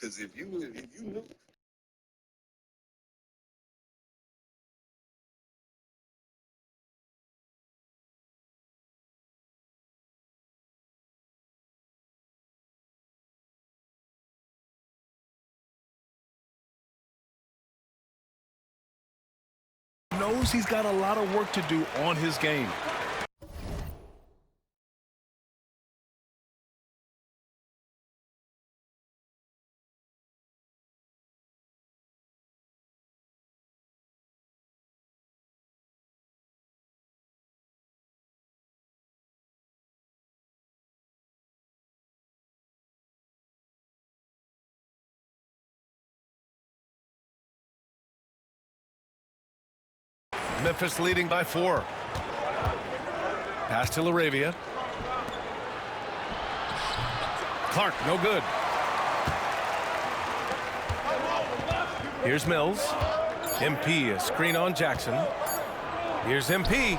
Because if you knew. Knows he's got a lot of work to do on his game. Memphis leading by 4. Pass to LaRavia. Clark, no good. Here's Mills. MP, a screen on Jackson. Here's MP.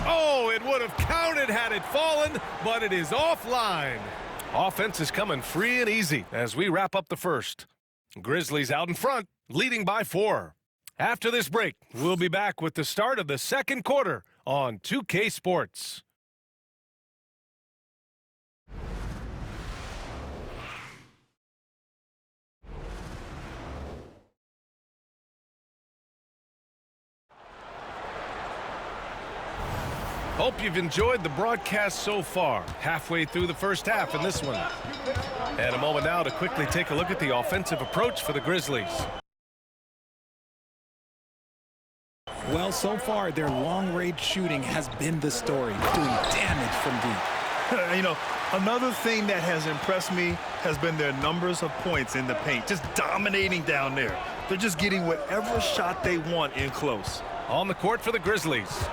Oh, it would have counted had it fallen, but it is offline. Offense is coming free and easy as we wrap up the first. Grizzlies out in front, leading by 4. After this break, we'll be back with the start of the second quarter on 2K Sports. Hope you've enjoyed the broadcast so far. Halfway through the first half in this one. And a moment now to quickly take a look at the offensive approach for the Grizzlies. Well, so far, their long-range shooting has been the story, doing damage from deep. You know, another thing that has impressed me has been their numbers of points in the paint, just dominating down there. They're just getting whatever shot they want in close. On the court for the Grizzlies,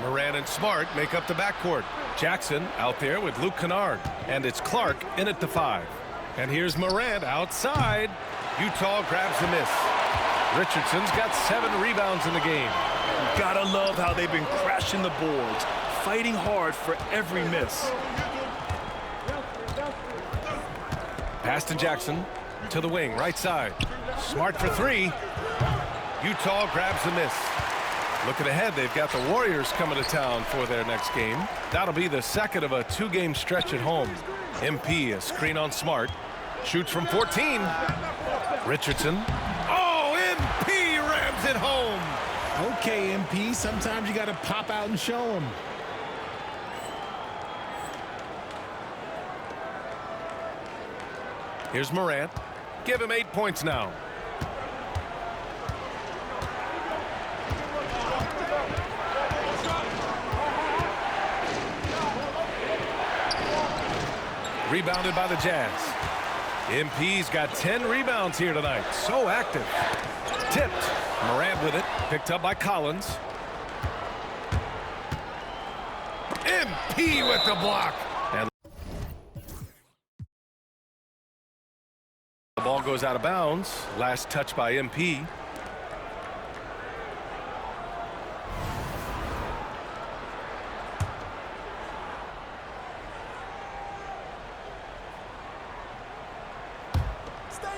Moran and Smart make up the backcourt. Jackson out there with Luke Kennard, and it's Clark in at the 5. And here's Moran outside. Utah grabs the miss. Richardson's got 7 rebounds in the game. Gotta love how they've been crashing the boards, fighting hard for every miss. Pass to Jackson, to the wing, right side. Smart for 3. Utah grabs the miss. Looking ahead, they've got the Warriors coming to town for their next game. That'll be the second of a 2-game stretch at home. MP, a screen on Smart. Shoots from 14. Richardson. Oh, MP rams it home. Okay, MP, sometimes you got to pop out and show them. Here's Morant. Give him 8 points now. Rebounded by the Jazz. MP's got 10 rebounds here tonight. So active. Tipped. Morant with it. Picked up by Collins. MP with the block. And the ball goes out of bounds. Last touch by MP.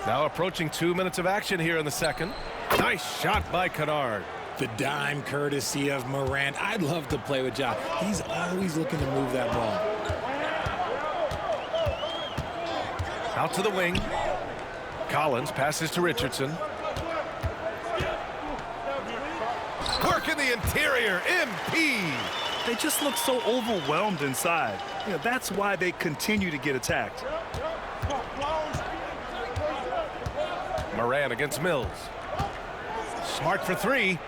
Now approaching 2 minutes of action here in the second. Nice shot by Kennard. The dime courtesy of Morant. I'd love to play with Ja. He's always looking to move that ball. Out to the wing. Collins passes to Richardson. Work in the interior. MP. They just look so overwhelmed inside. You know, that's why they continue to get attacked. Moran against Mills. Smart for 3.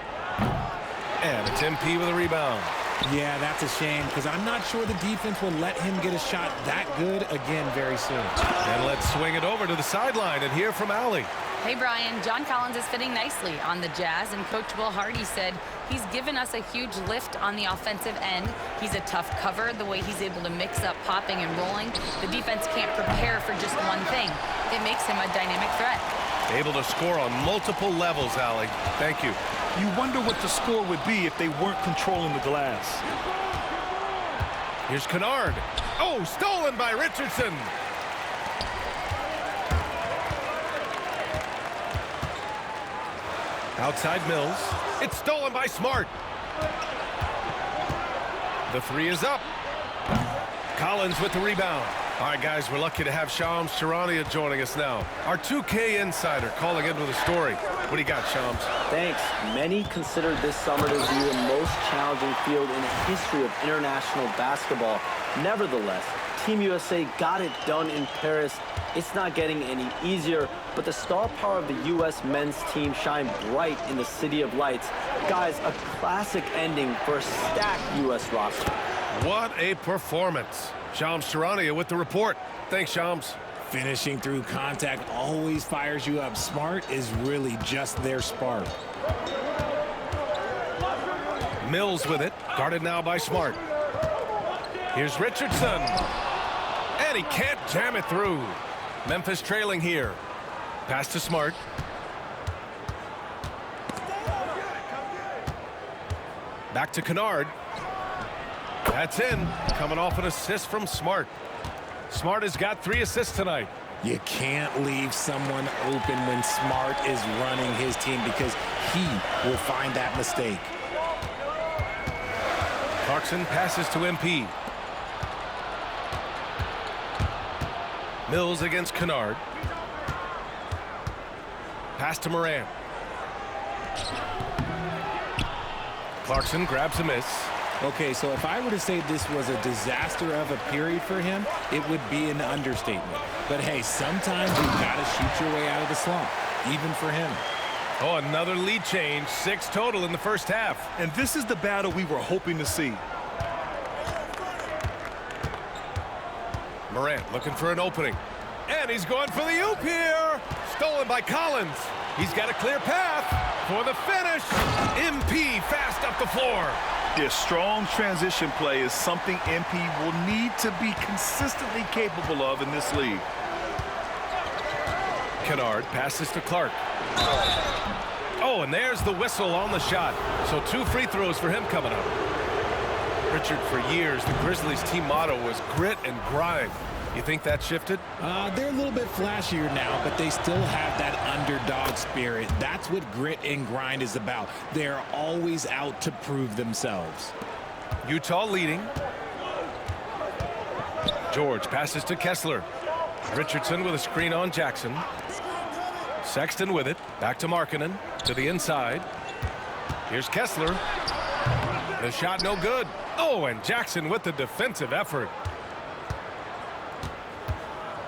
And it's MP with a rebound. Yeah, that's a shame because I'm not sure the defense will let him get a shot that good again very soon. And let's swing it over to the sideline and hear from Allie. Hey, Brian. John Collins is fitting nicely on the Jazz, and Coach Will Hardy said he's given us a huge lift on the offensive end. He's a tough cover, the way he's able to mix up popping and rolling. The defense can't prepare for just one thing. It makes him a dynamic threat. Able to score on multiple levels, Allie. Thank you. You wonder what the score would be if they weren't controlling the glass. Here's Kennard. Oh, stolen by Richardson. Outside Mills. It's stolen by Smart. The three is up. Collins with the rebound. All right, guys, we're lucky to have Shams Charania joining us now. Our 2K insider calling into the story. What do you got, Shams? Thanks. Many consider this summer to be the most challenging field in the history of international basketball. Nevertheless, Team USA got it done in Paris. It's not getting any easier, but the star power of the U.S. men's team shined bright in the City of Lights. Guys, a classic ending for a stacked U.S. roster. What a performance. Shams Charania with the report. Thanks, Shams. Finishing through contact always fires you up. Smart is really just their spark. Mills with it. Guarded now by Smart. Here's Richardson. And he can't jam it through. Memphis trailing here. Pass to Smart. Back to Kennard. That's in. Coming off an assist from Smart. Smart has got 3 assists tonight. You can't leave someone open when Smart is running his team because he will find that mistake. Clarkson passes to MP. Mills against Kennard. Pass to Morant. Clarkson grabs a miss. Okay, so if I were to say this was a disaster of a period for him, it would be an understatement. But hey, sometimes you've got to shoot your way out of the slump, even for him. Oh, another lead change. 6 total in the first half. And this is the battle we were hoping to see. Morant looking for an opening. And he's going for the oop here. Stolen by Collins. He's got a clear path for the finish. MP fast up the floor. This strong transition play is something MP will need to be consistently capable of in this league. Kennard passes to Clark. Oh, and there's the whistle on the shot. So 2 free throws for him coming up. Richard, for years, the Grizzlies team motto was grit and grind. You think that shifted? They're a little bit flashier now, but they still have that underdog spirit. That's what grit and grind is about. They're always out to prove themselves. Utah leading. George passes to Kessler. Richardson with a screen on Jackson. Sexton with it. Back to Markkanen. To the inside. Here's Kessler. The shot no good. Oh, and Jackson with the defensive effort.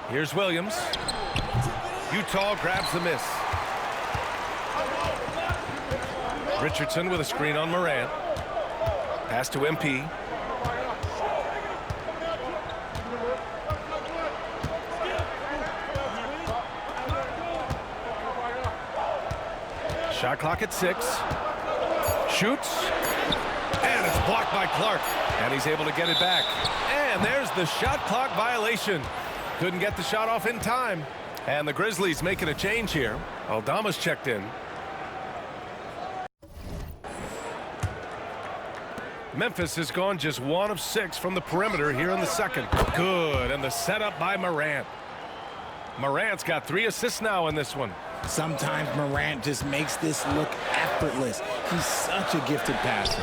Here's Williams. Utah grabs the miss. Richardson with a screen on Morant. Pass to MP. Shot clock at 6. Shoots. And it's blocked by Clark. And he's able to get it back. And there's the shot clock violation. Couldn't get the shot off in time. And the Grizzlies making a change here. Aldama's checked in. Memphis has gone just 1 of 6 from the perimeter here in the second. Good. And the setup by Morant. Morant's got 3 assists now in this one. Sometimes Morant just makes this look effortless. He's such a gifted passer.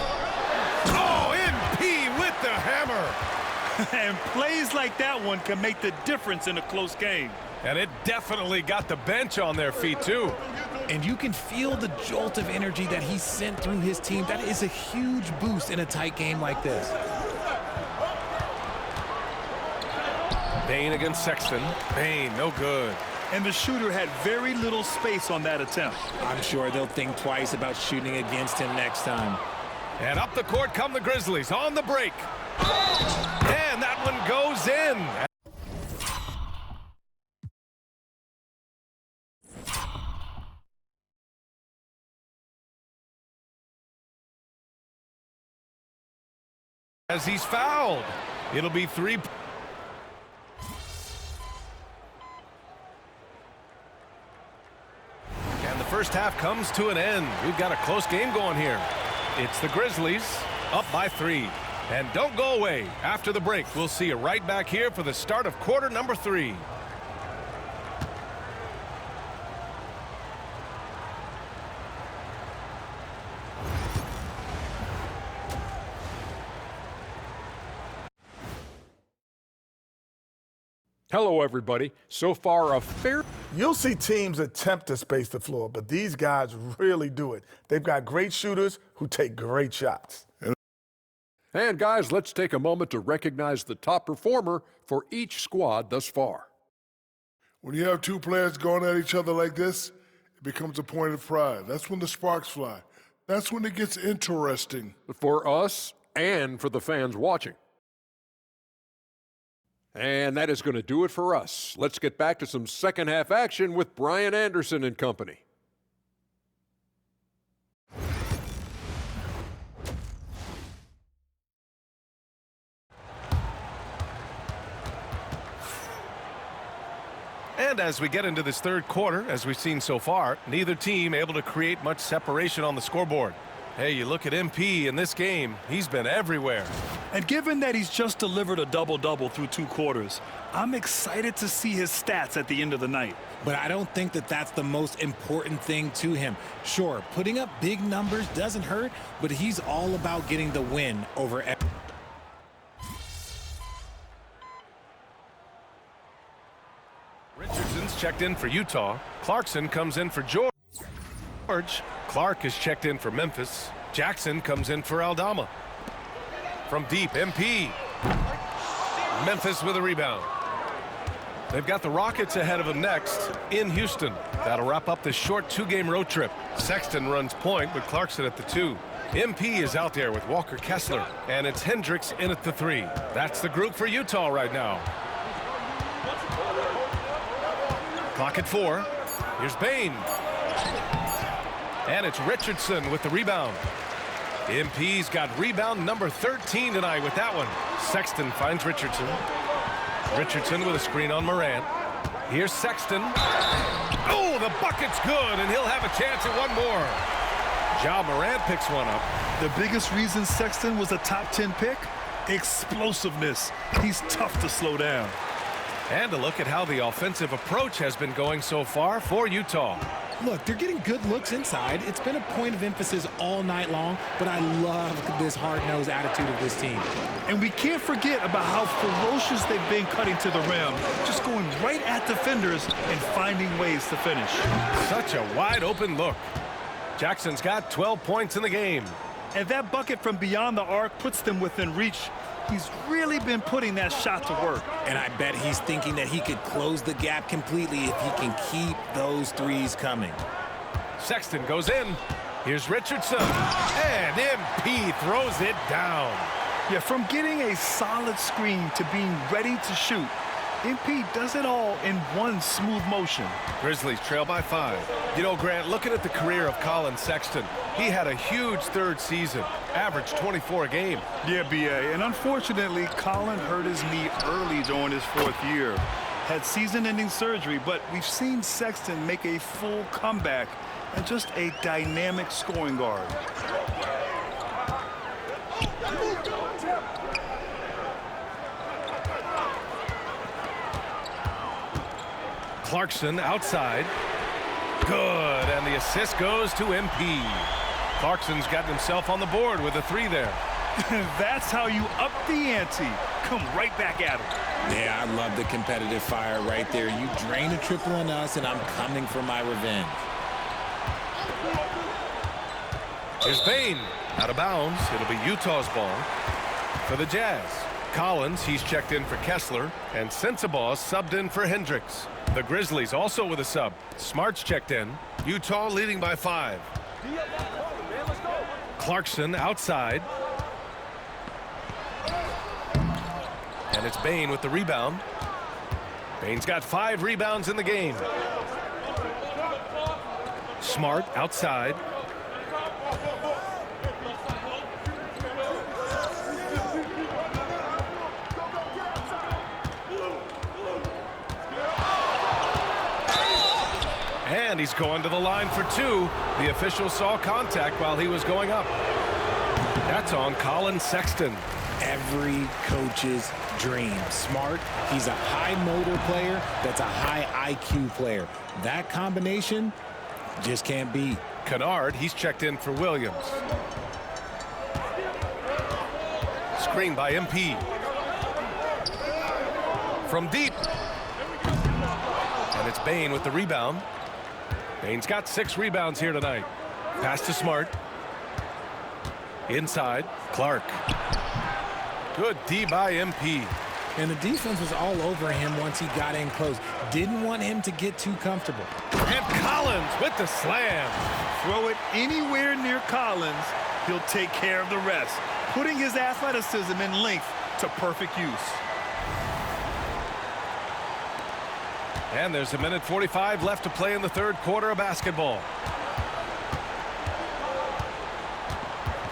Oh, MP with the hammer. And plays like that one can make the difference in a close game. And it definitely got the bench on their feet, too. And you can feel the jolt of energy that he sent through his team. That is a huge boost in a tight game like this. Bain against Sexton. Bain, no good. And the shooter had very little space on that attempt. I'm sure they'll think twice about shooting against him next time. And up the court come the Grizzlies on the break. And that one goes in. As he's fouled. It'll be 3. And the first half comes to an end. We've got a close game going here. It's the Grizzlies up by 3. And don't go away. After the break, we'll see you right back here for the start of quarter number 3. Hello, everybody. So far, a fair... You'll see teams attempt to space the floor, but these guys really do it. They've got great shooters who take great shots. And, guys, let's take a moment to recognize the top performer for each squad thus far. When you have two players going at each other like this, it becomes a point of pride. That's when the sparks fly. That's when it gets interesting. For us and for the fans watching. And that is going to do it for us. Let's get back to some second-half action with Brian Anderson and company. And as we get into this third quarter, as we've seen so far, neither team able to create much separation on the scoreboard. Hey, you look at MP in this game, he's been everywhere. And given that he's just delivered a double-double through 2 quarters, I'm excited to see his stats at the end of the night. But I don't think that that's the most important thing to him. Sure, putting up big numbers doesn't hurt, but he's all about getting the win over everything. Richardson's checked in for Utah. Clarkson comes in for George. Clark is checked in for Memphis. Jackson comes in for Aldama. From deep, MP. Memphis with a rebound. They've got the Rockets ahead of them next in Houston. That'll wrap up this short 2-game road trip. Sexton runs point with Clarkson at the 2. MP is out there with Walker Kessler, and it's Hendricks in at the 3. That's the group for Utah right now. Clock at 4. Here's Bain. And it's Richardson with the rebound. MP's got rebound number 13 tonight with that one. Sexton finds Richardson. Richardson with a screen on Morant. Here's Sexton. Oh, the bucket's good, and he'll have a chance at one more. Ja Morant picks one up. The biggest reason Sexton was a top 10 pick? Explosiveness. He's tough to slow down. And a look at how the offensive approach has been going so far for Utah. Look, they're getting good looks inside. It's been a point of emphasis all night long, but I love this hard-nosed attitude of this team. And we can't forget about how ferocious they've been cutting to the rim, just going right at defenders and finding ways to finish. Such a wide-open look. Jackson's got 12 points in the game. And that bucket from beyond the arc puts them within reach. He's really been putting that shot to work. And I bet he's thinking that he could close the gap completely if he can keep those threes coming. Sexton goes in. Here's Richardson. And MP throws it down. Yeah, from getting a solid screen to being ready to shoot, MP does it all in one smooth motion. Grizzlies trail by 5. You know, Grant, looking at the career of Colin Sexton, he had a huge third season, averaged 24 a game. Yeah, B.A., and unfortunately, Colin hurt his knee early during his 4th year. Had season-ending surgery, but we've seen Sexton make a full comeback and just a dynamic scoring guard. Clarkson outside. Good, and the assist goes to MP. Clarkson's gotten himself on the board with a 3 there. That's how you up the ante. Come right back at him. Yeah, I love the competitive fire right there. You drain a triple on us, and I'm coming for my revenge. Here's Bain. Out of bounds. It'll be Utah's ball for the Jazz. Collins, he's checked in for Kessler, and Sensabaugh subbed in for Hendricks. The Grizzlies also with a sub. Smart's checked in. Utah leading by 5. Clarkson outside. And it's Bain with the rebound. Bain's got 5 rebounds in the game. Smart outside. And he's going to the line for 2. The official saw contact while he was going up. That's on Colin Sexton. Every coach's dream. Smart, he's a high motor player that's a high IQ player. That combination just can't beat. Kennard, he's checked in for Williams. Screen by MP. From deep. it's Bain with the rebound. Bain's got 6 rebounds here tonight. Pass to Smart. Inside, Clark. Good D by MP. And the defense was all over him once he got in close. Didn't want him to get too comfortable. And Collins with the slam. Throw it anywhere near Collins, he'll take care of the rest, putting his athleticism and length to perfect use. And there's 1:45 left to play in the third quarter of basketball.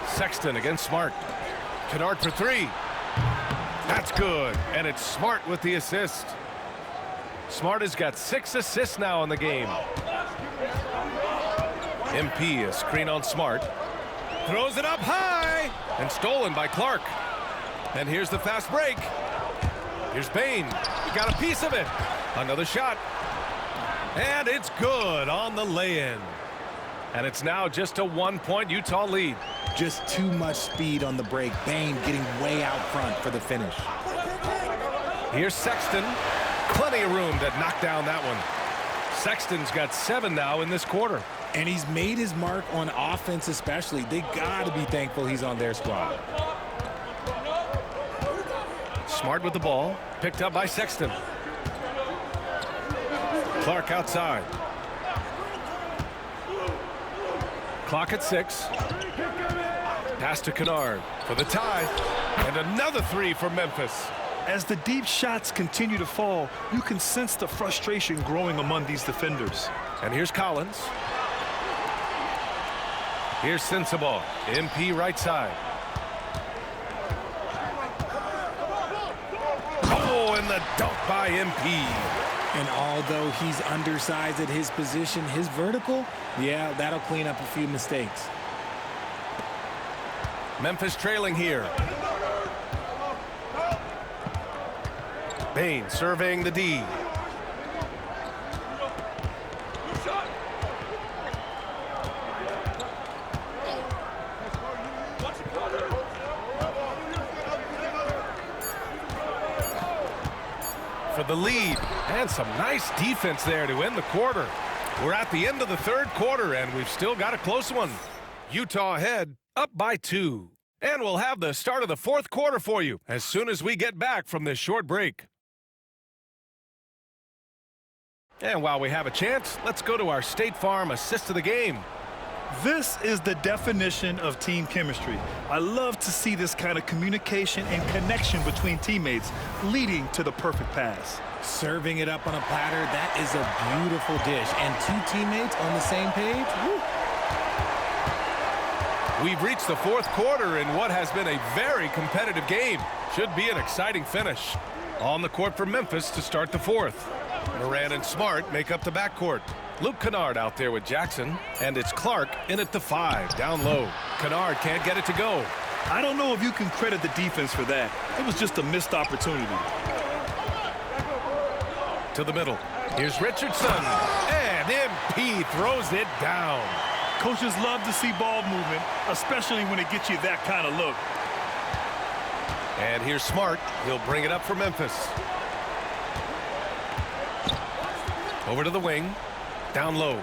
Sexton against Smart. Kennard for 3. That's good, and it's Smart with the assist. Smart has got 6 assists now in the game. MP, a screen on Smart. Throws it up high, and stolen by Clark. And here's the fast break. Here's Bain. He got a piece of it. Another shot. And it's good on the lay-in. And it's now just a 1-point Utah lead. Just too much speed on the break. Bain getting way out front for the finish. Here's Sexton. Plenty of room to knock down that one. Sexton's got 7 now in this quarter. And he's made his mark on offense especially. They got to be thankful he's on their squad. Smart with the ball. Picked up by Sexton. Clark outside. Clock at 6. Pass to Kennard for the tie. And another 3 for Memphis. As the deep shots continue to fall, you can sense the frustration growing among these defenders. And here's Collins. Here's Sensabaugh. MP right side. Oh, and the dunk by MP. And although he's undersized at his position, his vertical, yeah, that'll clean up a few mistakes. Memphis trailing here. Bain surveying the D. For the lead, and some nice defense there to end the quarter. We're at the end of the third quarter, and we've still got a close one. Utah ahead, up by 2. And we'll have the start of the fourth quarter for you as soon as we get back from this short break. And while we have a chance, let's go to our State Farm assist of the game. This is the definition of team chemistry. I love to see this kind of communication and connection between teammates leading to the perfect pass. Serving it up on a platter, that is a beautiful dish. And 2 teammates on the same page. Woo. We've reached the fourth quarter in what has been a very competitive game. Should be an exciting finish. On the court for Memphis to start the fourth. Moran and Smart make up the backcourt. Luke Kennard out there with Jackson, and it's Clark in at the 5, down low. Kennard can't get it to go. I don't know if you can credit the defense for that. It was just a missed opportunity. To the middle. Here's Richardson, and MP throws it down. Coaches love to see ball movement, especially when it gets you that kind of look. And here's Smart. He'll bring it up for Memphis. Over to the wing. Down low.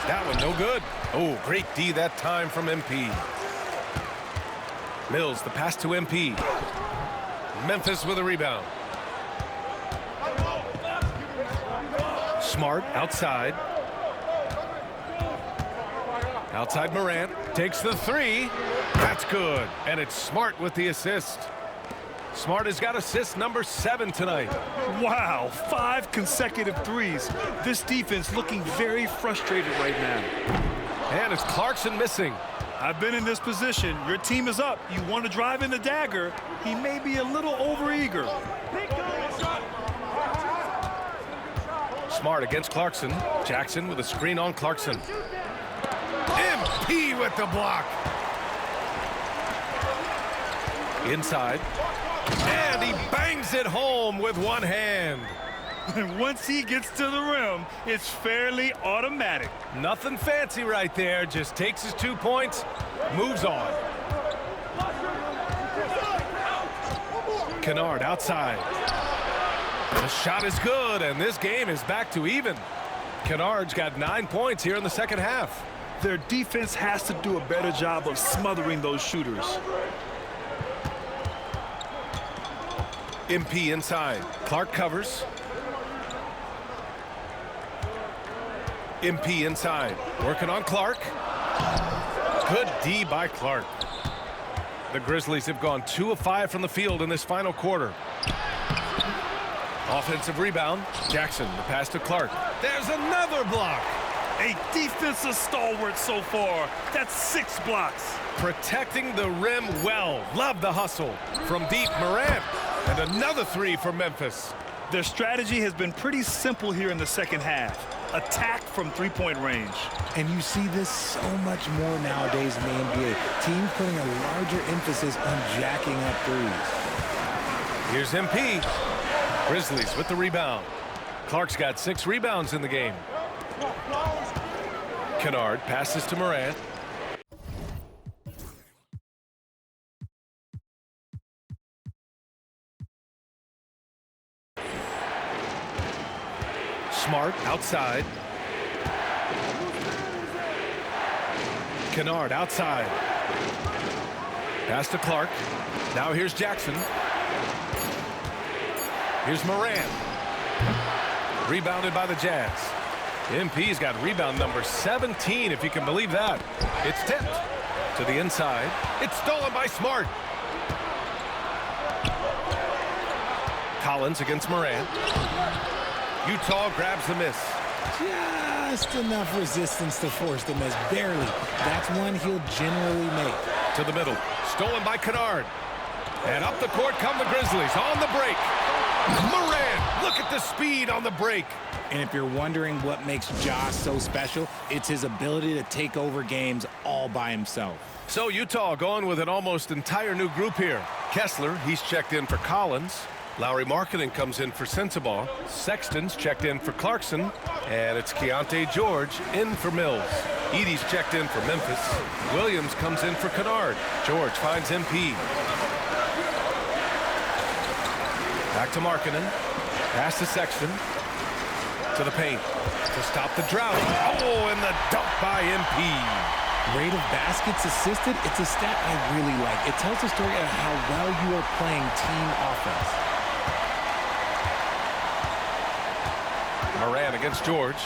That one no good. Oh, great D that time from MP. Mills, the pass to MP. Memphis with a rebound. Smart outside. Outside Morant. Takes the 3. That's good. And it's Smart with the assist. Smart has got assist number 7 tonight. Wow, 5 consecutive threes. This defense looking very frustrated right now. And it's Clarkson missing. I've been in this position. Your team is up. You want to drive in the dagger. He may be a little overeager. Smart against Clarkson. Jackson with a screen on Clarkson. MP with the block. Inside. And he bangs it home with one hand. And once he gets to the rim, it's fairly automatic. Nothing fancy right there. Just takes his 2 points, moves on. Kennard outside. The shot is good, and this game is back to even. Kennard's got 9 points here in the second half. Their defense has to do a better job of smothering those shooters. MP inside. Clark covers. MP inside. Working on Clark. Good D by Clark. The Grizzlies have gone 2 of 5 from the field in this final quarter. Offensive rebound. Jackson, the pass to Clark. There's another block. A defensive stalwart so far. That's 6 blocks. Protecting the rim well. Love the hustle. From deep, Morant. And another 3 for Memphis. Their strategy has been pretty simple here in the second half. Attack from three-point range. And you see this so much more nowadays in the NBA. Teams putting a larger emphasis on jacking up threes. Here's MP. Grizzlies with the rebound. Clark's got 6 rebounds in the game. Kennard passes to Morant. Smart outside. Kennard outside. Pass to Clark. Now here's Jackson. Here's Morant. Rebounded by the Jazz. MP's got rebound number 17, if you can believe that. It's tipped to the inside. It's stolen by Smart. Collins against Morant. Utah grabs the miss. Just enough resistance to force the miss. Barely. That's one he'll generally make. To the middle. Stolen by Kennard. And up the court come the Grizzlies on the break. Morant, look at the speed on the break. And if you're wondering what makes Josh so special, it's his ability to take over games all by himself. So Utah going with an almost entire new group here. Kessler, he's checked in for Collins. Lowry Markkanen comes in for Sensabaugh. Sexton's checked in for Clarkson. And it's Keontae George in for Mills. Edey's checked in for Memphis. Williams comes in for Kennard. George finds MP. Back to Markkanen. Pass to Sexton. To the paint. To stop the drought. Oh, and the dunk by MP. Rate of baskets assisted, it's a stat I really like. It tells the story of how well you are playing team offense. Morant against George.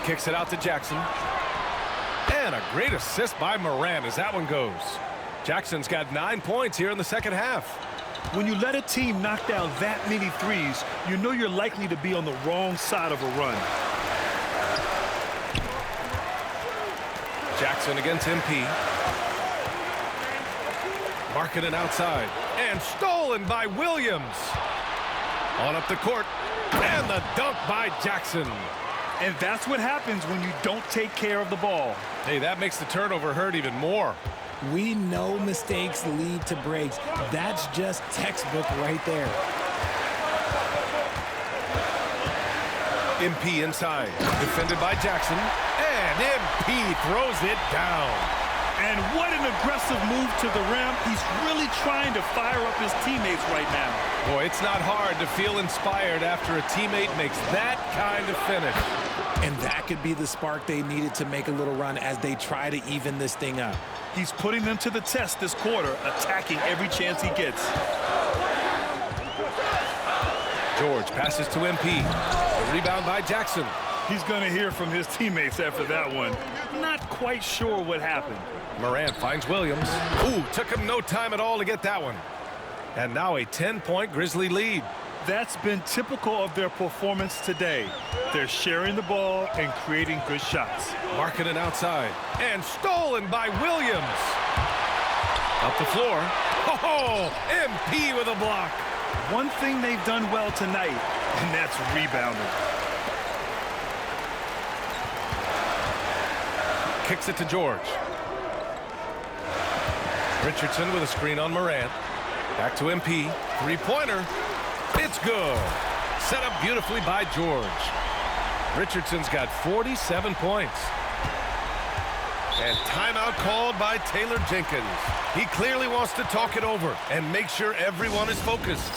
Kicks it out to Jackson. And a great assist by Morant as that one goes. Jackson's got 9 points here in the second half. When you let a team knock down that many threes, you know you're likely to be on the wrong side of a run. Jackson against MP. Markkanen outside. And stolen by Williams. On up the court. And the dunk by Jackson. And that's what happens when you don't take care of the ball. Hey, that makes the turnover hurt even more. We know mistakes lead to breaks. That's just textbook right there. MP inside. Defended by Jackson. And MP throws it down. And what an aggressive move to the rim. He's really trying to fire up his teammates right now. Boy, it's not hard to feel inspired after a teammate makes that kind of finish. And that could be the spark they needed to make a little run as they try to even this thing up. He's putting them to the test this quarter, attacking every chance he gets. George passes to MP. The rebound by Jackson. He's going to hear from his teammates after that one. Not quite sure what happened. Morant finds Williams. Ooh, took him no time at all to get that one. And now a 10-point Grizzly lead. That's been typical of their performance today. They're sharing the ball and creating good shots. Markkanen outside. And stolen by Williams. Up the floor. Oh, MP with a block. One thing they've done well tonight, and that's rebounding. Kicks it to George. Richardson with a screen on Morant. Back to MP. Three-pointer. It's good. Set up beautifully by George. Richardson's got 47 points. And timeout called by Taylor Jenkins. He clearly wants to talk it over and make sure everyone is focused.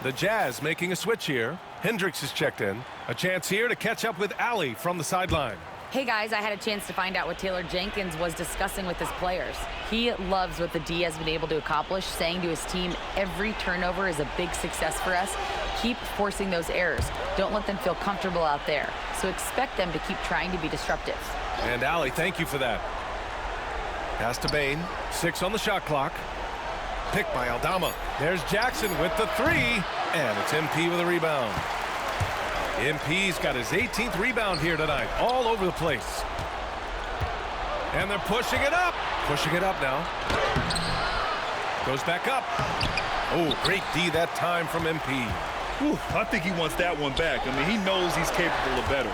The Jazz making a switch here. Hendricks is checked in. A chance here to catch up with Allie from the sideline. Hey guys, I had a chance to find out what Taylor Jenkins was discussing with his players. He loves what the D has been able to accomplish, saying to his team, every turnover is a big success for us. Keep forcing those errors. Don't let them feel comfortable out there. So expect them to keep trying to be disruptive. And Allie, thank you for that. Pass to Bain. 6 on the shot clock. Picked by Aldama. There's Jackson with the 3. And it's MP with a rebound. MP's got his 18th rebound here tonight, all over the place. And they're pushing it up. Pushing it up now. Goes back up. Oh, great D that time from MP. Whew, I think he wants that one back. I mean, he knows he's capable of better.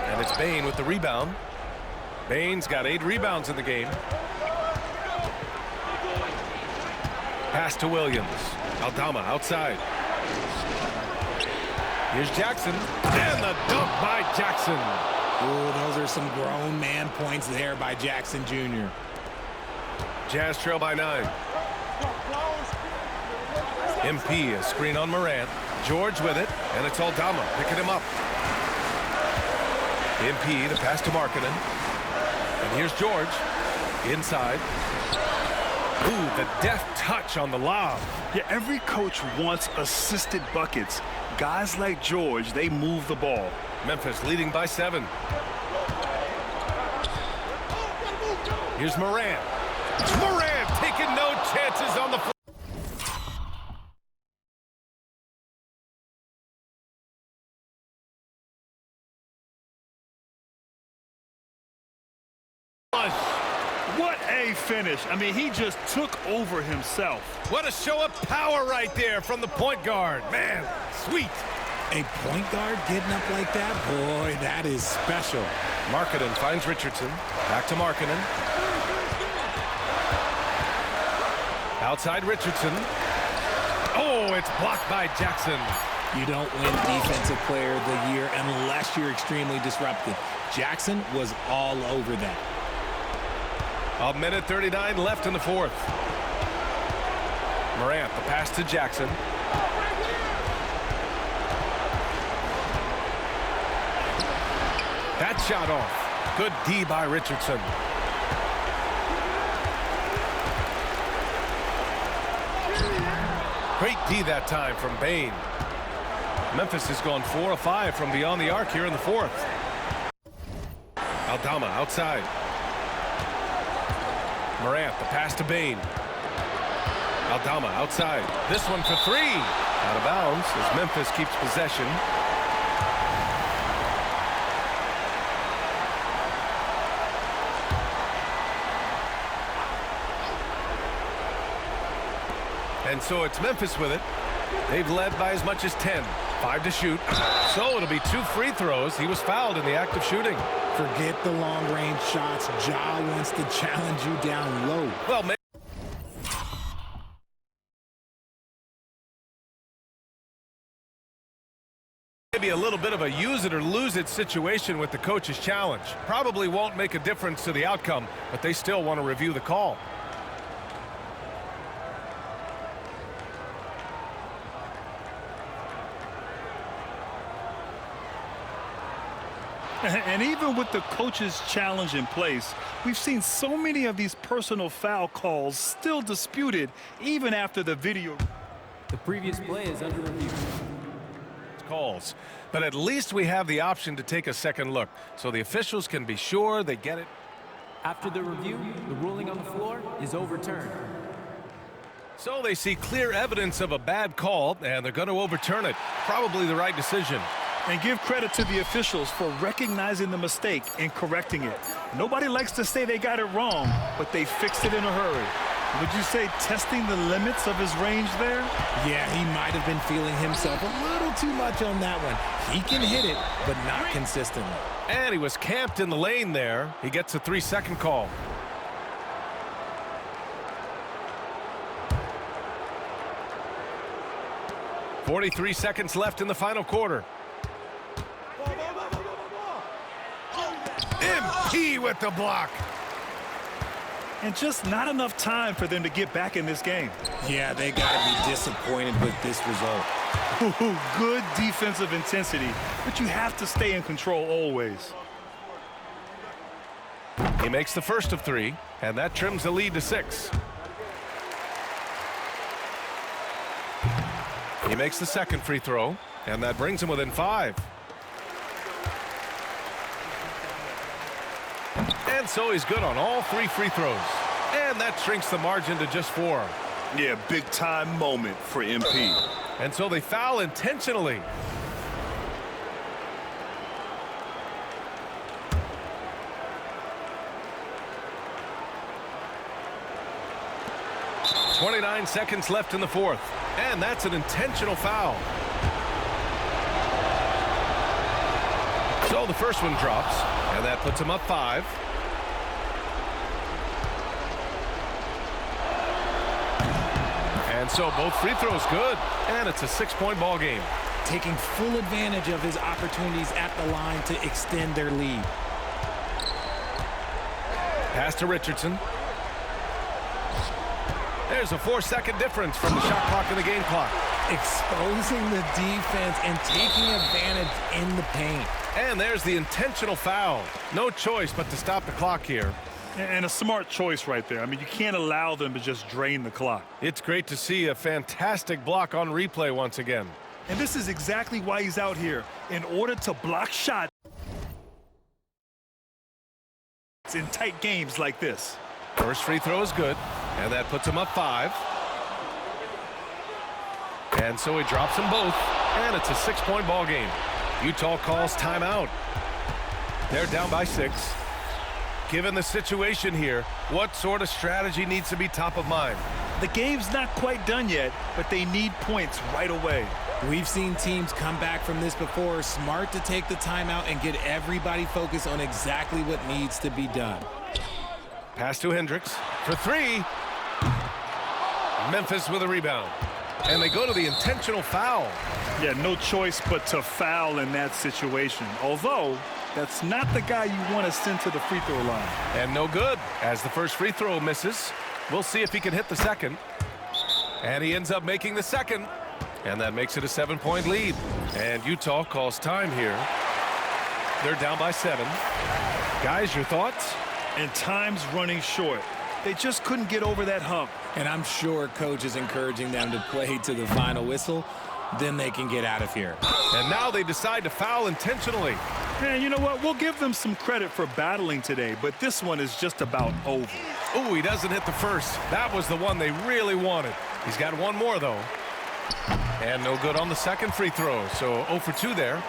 And it's Bain with the rebound. Bain's got 8 rebounds in the game. Pass to Williams. Aldama outside. Here's Jackson, and the dunk by Jackson. Ooh, those are some grown man points there by Jackson Jr. Jazz trail by 9. MP, a screen on Morant. George with it, and it's Aldama picking him up. MP, the pass to Markkanen. And here's George, inside. Ooh, the deft touch on the lob. Yeah, every coach wants assisted buckets. Guys like George, they move the ball. Memphis leading by 7. Here's Morant. Morant taking no chances on the floor. What a finish. I mean, he just took over himself. What a show of power right there from the point guard. Man, sweet. A point guard getting up like that? Boy, that is special. Markkanen finds Richardson. Back to Markkanen. Outside Richardson. Oh, it's blocked by Jackson. You don't win Defensive Player of the Year unless you're extremely disruptive. Jackson was all over that. 1:39 left in the 4th. Morant, the pass to Jackson. That shot off. Good D by Richardson. Great D that time from Bain. Memphis has gone 4 of 5 from beyond the arc here in the 4th. Aldama outside. Morant, the pass to Bain. Aldama outside. This one for 3. Out of bounds as Memphis keeps possession. And so it's Memphis with it. They've led by as much as 10. 5 to shoot. So it'll be 2 free throws. He was fouled in the act of shooting. Forget the long-range shots. Ja wants to challenge you down low. Well, maybe a little bit of a use it or lose it situation with the coach's challenge. Probably won't make a difference to the outcome, but they still want to review the call. And even with the coach's challenge in place, we've seen so many of these personal foul calls still disputed even after the video. The previous play is under review. Calls, but at least we have the option to take a second look so the officials can be sure they get it. After the review, the ruling on the floor is overturned. So they see clear evidence of a bad call and they're going to overturn it. Probably the right decision. And give credit to the officials for recognizing the mistake and correcting it. Nobody likes to say they got it wrong, but they fixed it in a hurry. Would you say testing the limits of his range there? Yeah, he might have been feeling himself a little too much on that one. He can hit it, but not consistently. And he was camped in the lane there. He gets a 3-second call. .43 seconds left in the final quarter. MP with the block. And just not enough time for them to get back in this game. Yeah, they got to be disappointed with this result. Good defensive intensity, but you have to stay in control always. He makes the first of 3, and that trims the lead to 6. He makes the second free throw, and that brings him within 5. And so he's good on all 3 free throws. And that shrinks the margin to just 4. Yeah, big-time moment for MP. And so they foul intentionally. .29 seconds left in the 4th. And that's an intentional foul. So the first one drops, and that puts him up 5. And so both free throws good, and it's a 6-point ball game. Taking full advantage of his opportunities at the line to extend their lead. Pass to Richardson. There's a 4-second difference from the shot clock and the game clock. Exposing the defense and taking advantage in the paint. And there's the intentional foul. No choice but to stop the clock here. And a smart choice right there. I mean, you can't allow them to just drain the clock. It's great to see a fantastic block on replay once again. And this is exactly why he's out here, in order to block shots in tight games like this. First free throw is good, and that puts him up 5. And so he drops them both, and it's a 6-point ball game. Utah calls timeout. They're down by 6. Given the situation here, what sort of strategy needs to be top of mind? The game's not quite done yet, but they need points right away. We've seen teams come back from this before. Smart to take the timeout and get everybody focused on exactly what needs to be done. Pass to Hendricks for 3. Memphis with a rebound. And they go to the intentional foul. Yeah, no choice but to foul in that situation. Although, that's not the guy you want to send to the free throw line. And no good, as the first free throw misses. We'll see if he can hit the second. And he ends up making the second. And that makes it a 7-point lead. And Utah calls time here. They're down by 7. Guys, your thoughts? And time's running short. They just couldn't get over that hump. And I'm sure coach is encouraging them to play to the final whistle. Then they can get out of here. And now they decide to foul intentionally. And you know what? We'll give them some credit for battling today, but this one is just about over. Oh, he doesn't hit the first. That was the one they really wanted. He's got one more, though. And no good on the second free throw, so 0 for 2 there.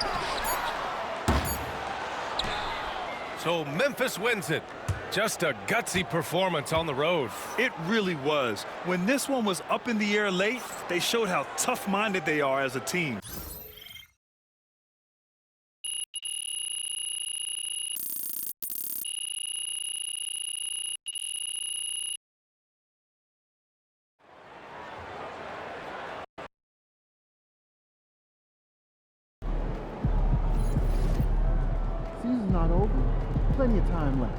So Memphis wins it. Just a gutsy performance on the road. It really was. When this one was up in the air late, they showed how tough-minded they are as a team. Season's not over. Plenty of time left.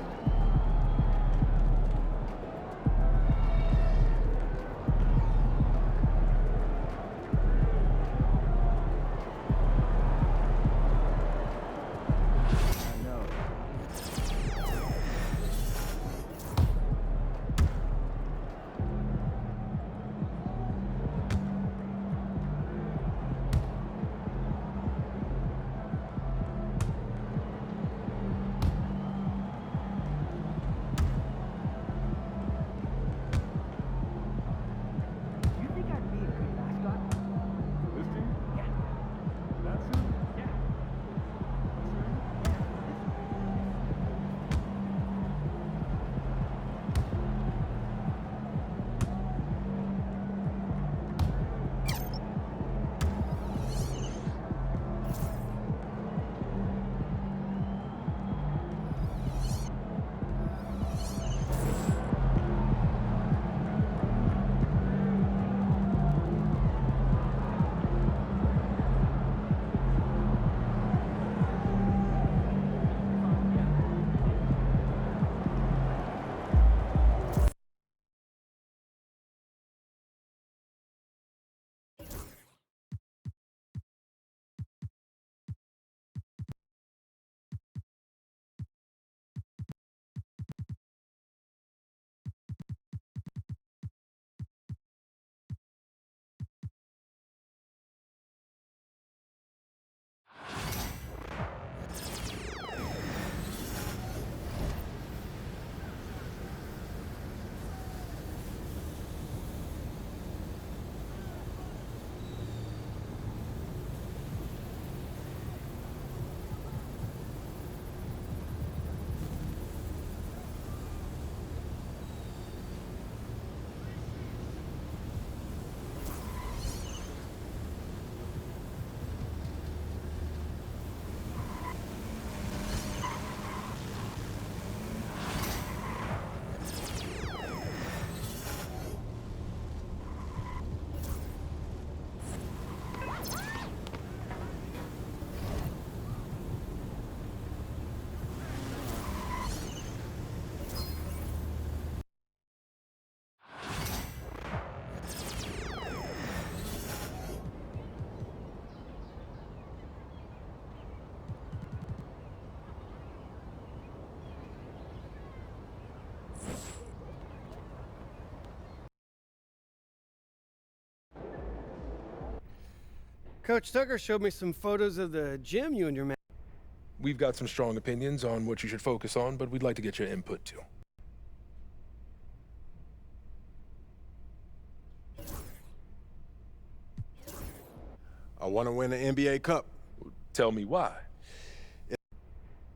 Coach Tucker showed me some photos of the gym you and your man. We've got some strong opinions on what you should focus on, but we'd like to get your input too. I want to win the NBA Cup. Tell me why.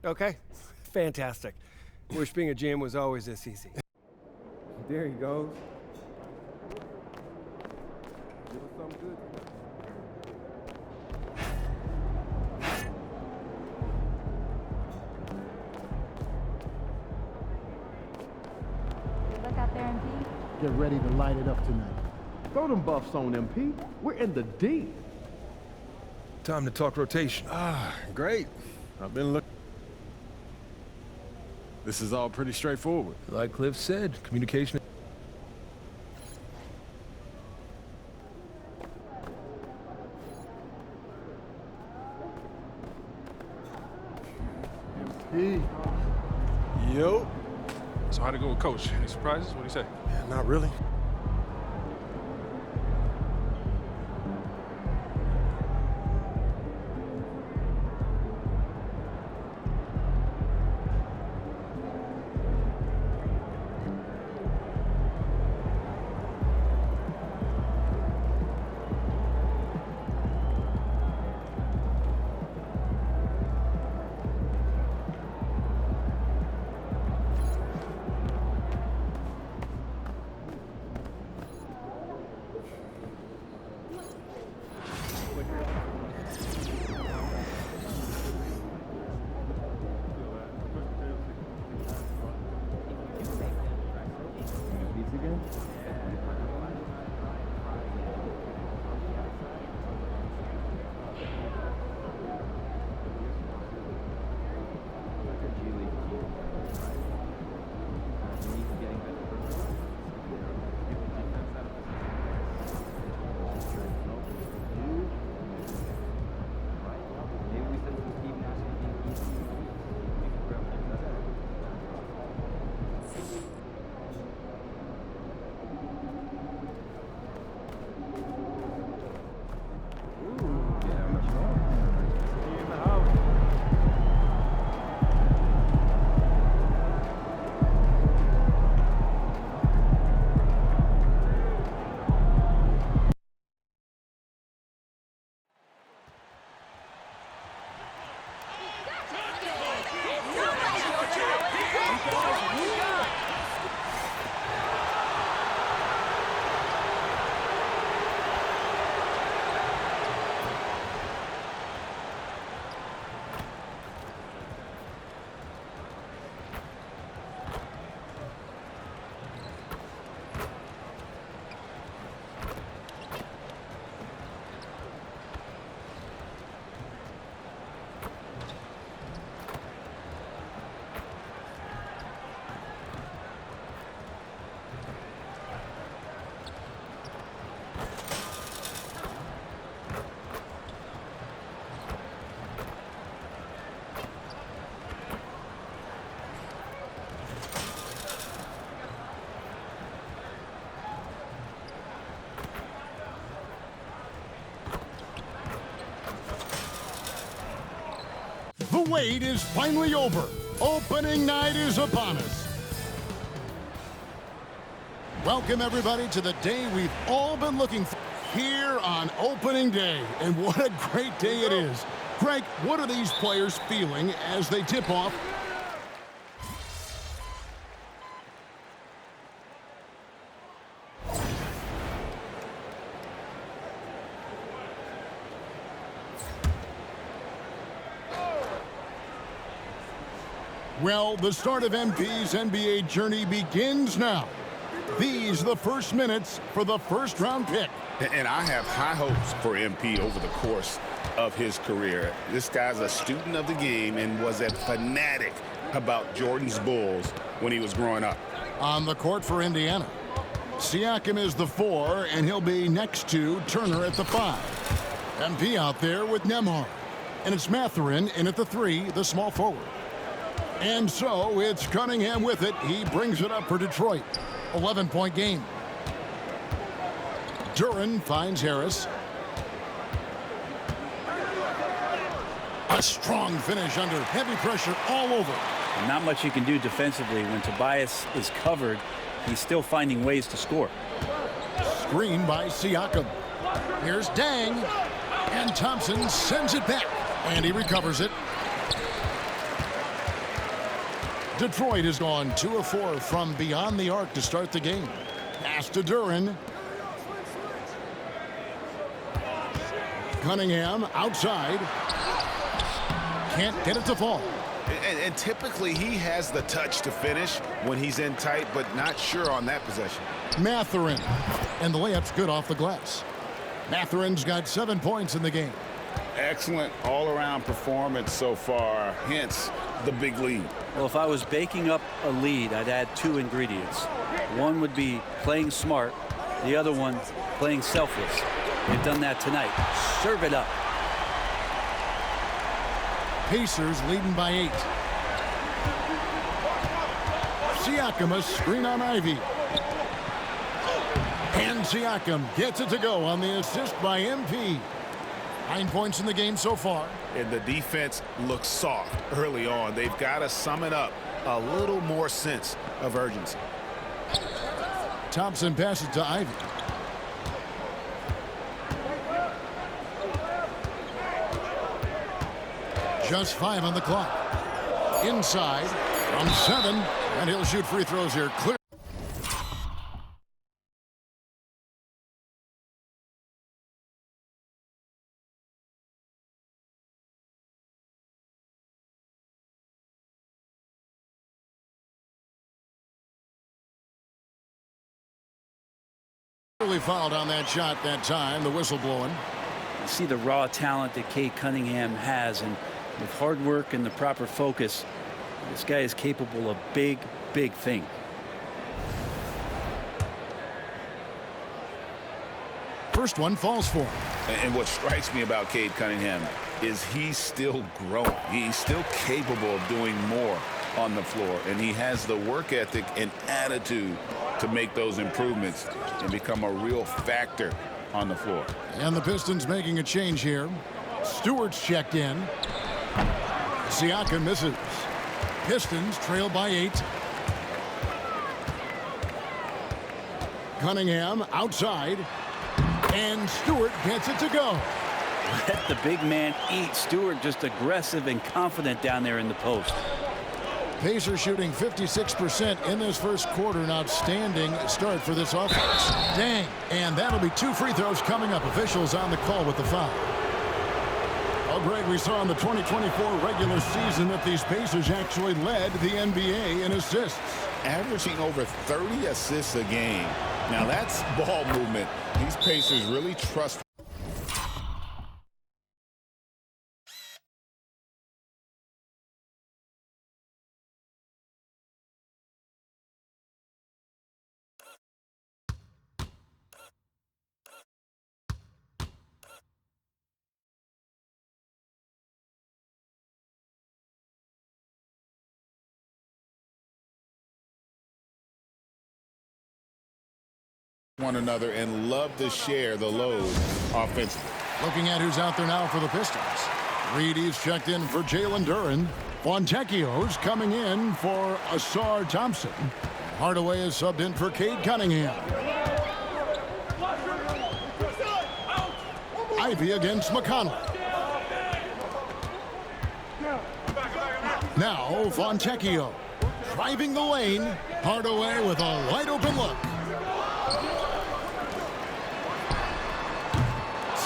Okay, fantastic. Wish being a GM was always this easy. There he goes. Give us something good. Look out there, MP. Get ready to light it up tonight. Throw them buffs on, MP. We're in the deep. Time to talk rotation. Great. I've been looking. This is all pretty straightforward. Like Cliff said, communication. MP. Yo. So how'd it go with Coach? Any surprises? What'd he say? Not really. The wait is finally over. Opening night is upon us. Welcome, everybody, to the day we've all been looking for here on opening day. And what a great day it is. Greg, what are these players feeling as they tip off? Well, the start of MP's NBA journey begins now. These are the first minutes for the first-round pick. And I have high hopes for MP over the course of his career. This guy's a student of the game and was a fanatic about Jordan's Bulls when he was growing up. On the court for Indiana, Siakam is the 4, and he'll be next to Turner at the 5. MP out there with Nembhard. And it's Mathurin in at the 3, the small forward. And so it's Cunningham with it. He brings it up for Detroit. 11-point game. Duran finds Harris. A strong finish under heavy pressure all over. And not much you can do defensively. When Tobias is covered, he's still finding ways to score. Screen by Siakam. Here's Dang. And Thompson sends it back. And he recovers it. Detroit has gone 2 of 4 from beyond the arc to start the game. Pass to Duren. Cunningham outside. Can't get it to fall. And typically he has the touch to finish when he's in tight, but not sure on that possession. Mathurin. And the layup's good off the glass. Mathurin's got 7 points in the game. Excellent all-around performance so far, hence the big lead. Well, if I was baking up a lead, I'd add 2 ingredients. One would be playing smart. The other one, playing selfless. They've done that tonight. Serve it up. Pacers leading by 8. Siakam, a screen on Ivy. And Siakam gets it to go on the assist by MP. 9 points in the game so far. And the defense looks soft early on. They've got to sum it up. A little more sense of urgency. Thompson passes to Ivy. Just 5 on the clock. Inside from 7. And he'll shoot free throws here. Clear. Fouled on that shot that time. The whistle blowing. You see the raw talent that Cade Cunningham has, and with hard work and the proper focus, this guy is capable of big things. First one falls for him. And what strikes me about Cade Cunningham is he's still growing. He's still capable of doing more on the floor, and he has the work ethic and attitude to make those improvements and become a real factor on the floor. And the Pistons making a change here. Stewart's checked in. Siakam misses. Pistons trail by 8. Cunningham outside. And Stewart gets it to go. Let the big man eat. Stewart just aggressive and confident down there in the post. Pacers shooting 56% in this first quarter. An outstanding start for this offense. Dang. And that'll be 2 free throws coming up. Officials on the call with the foul. Oh, Greg, we saw in the 2024 regular season that these Pacers actually led the NBA in assists. Averaging over 30 assists a game. Now that's ball movement. These Pacers really trust. One another and love to share the load offensively. Looking at who's out there now for the Pistons. Reedy's checked in for Jalen Duren. Fontecchio's coming in for Asar Thompson. Hardaway is subbed in for Cade Cunningham. Ivy against McConnell. Now Fontecchio driving the lane. Hardaway with a wide open look.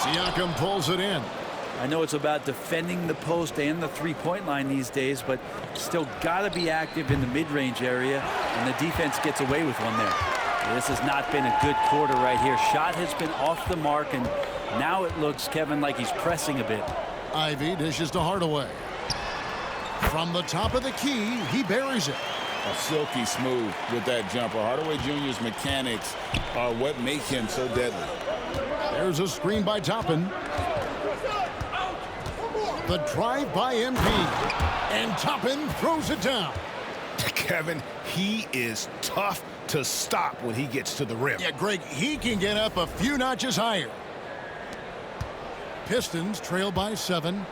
Siakam pulls it in. I know it's about defending the post and the three-point line these days, but still got to be active in the mid-range area, and the defense gets away with one there. This has not been a good quarter right here. Shot has been off the mark, and now it looks, Kevin, like he's pressing a bit. Ivy dishes to Hardaway. From the top of the key, he buries it. A silky smooth with that jumper. Hardaway Jr.'s mechanics are what make him so deadly. There's a screen by Toppin. The drive by MP. And Toppin throws it down. Kevin, he is tough to stop when he gets to the rim. Yeah, Greg, he can get up a few notches higher. Pistons trail by 7.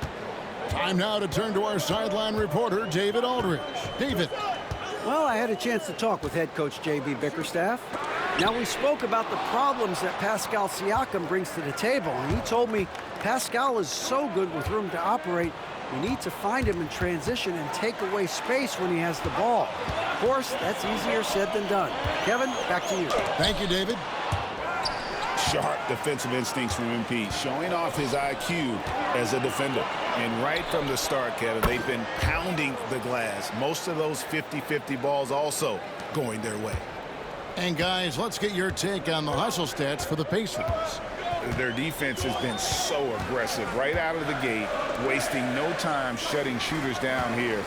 Time now to turn to our sideline reporter, David Aldridge. David. Well, I had a chance to talk with head coach J.B. Bickerstaff. Now, we spoke about the problems that Pascal Siakam brings to the table, and he told me Pascal is so good with room to operate, we need to find him in transition and take away space when he has the ball. Of course, that's easier said than done. Kevin, back to you. Thank you, David. Sharp defensive instincts from MP, showing off his IQ as a defender. And right from the start, Kevin, they've been pounding the glass. Most of those 50-50 balls also going their way. And guys, let's get your take on the hustle stats for the Pacers. Their defense has been so aggressive right out of the gate, wasting no time shutting shooters down here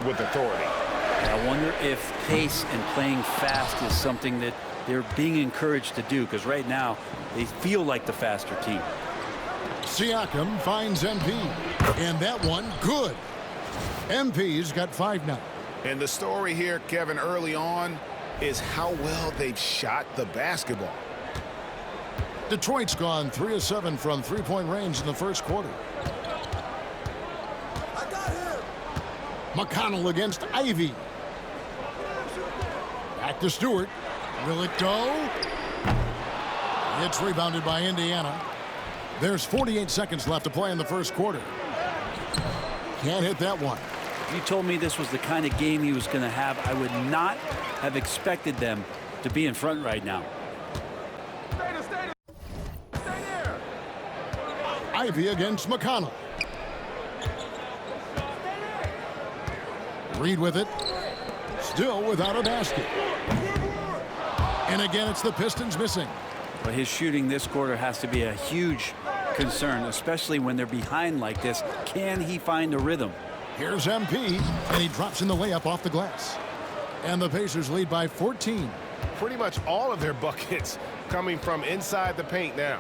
with authority. I wonder if pace and playing fast is something that they're being encouraged to do, because right now they feel like the faster team. Siakam finds MP, and that one good. MP's got 5 now. And the story here, Kevin, early on is how well they've shot the basketball. Detroit's gone 3 of 7 from three-point range in the first quarter. McConnell against Ivy. Back to Stewart. Will it go? It's rebounded by Indiana. There's 48 seconds left to play in the first quarter. Can't hit that one. If you told me this was the kind of game he was going to have, I would not have expected them to be in front right now. Ivy against McConnell. Reed with it. Still without a basket. And again, it's the Pistons missing. But his shooting this quarter has to be a huge concern, especially when they're behind like this. Can he find a rhythm? Here's MP, and he drops in the layup off the glass. And the Pacers lead by 14. Pretty much all of their buckets coming from inside the paint now.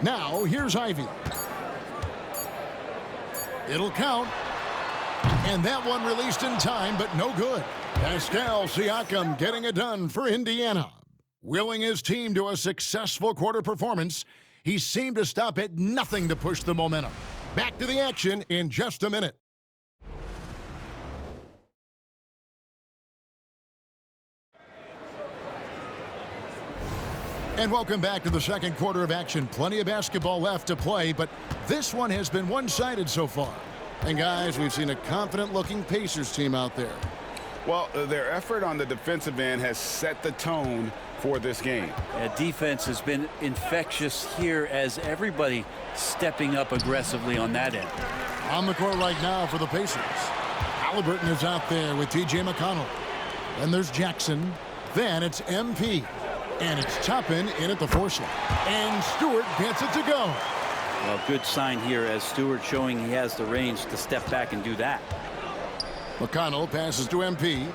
Now, here's Ivy. It'll count. And that one released in time, but no good. Pascal Siakam getting it done for Indiana. Willing his team to a successful quarter performance, he seemed to stop at nothing to push the momentum. Back to the action in just a minute. And welcome back to the second quarter of action. Plenty of basketball left to play, but this one has been one-sided so far. And guys, we've seen a confident-looking Pacers team out there. Well, their effort on the defensive end has set the tone for this game. Yeah, defense has been infectious here as everybody stepping up aggressively on that end. On the court right now for the Pacers. Halliburton is out there with T.J. McConnell. Then there's Jackson. Then it's MP. And it's Toppin in at the 4 slot. And Stewart gets it to go. Well, good sign here as Stewart showing he has the range to step back and do that. McConnell passes to MP.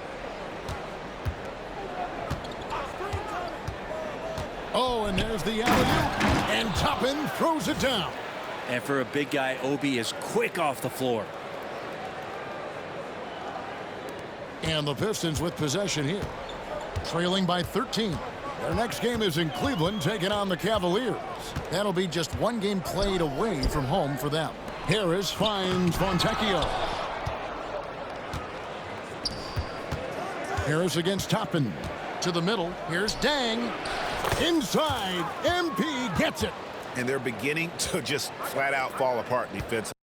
Oh, and there's the alley-oop. And Toppin throws it down. And for a big guy, Obi is quick off the floor. And the Pistons with possession here. Trailing by 13. Their next game is in Cleveland, taking on the Cavaliers. That'll be just one game played away from home for them. Harris finds Fontecchio. Harris against Toppin. To the middle. Here's Dang. Inside. MP gets it. And they're beginning to just flat out fall apart defensively.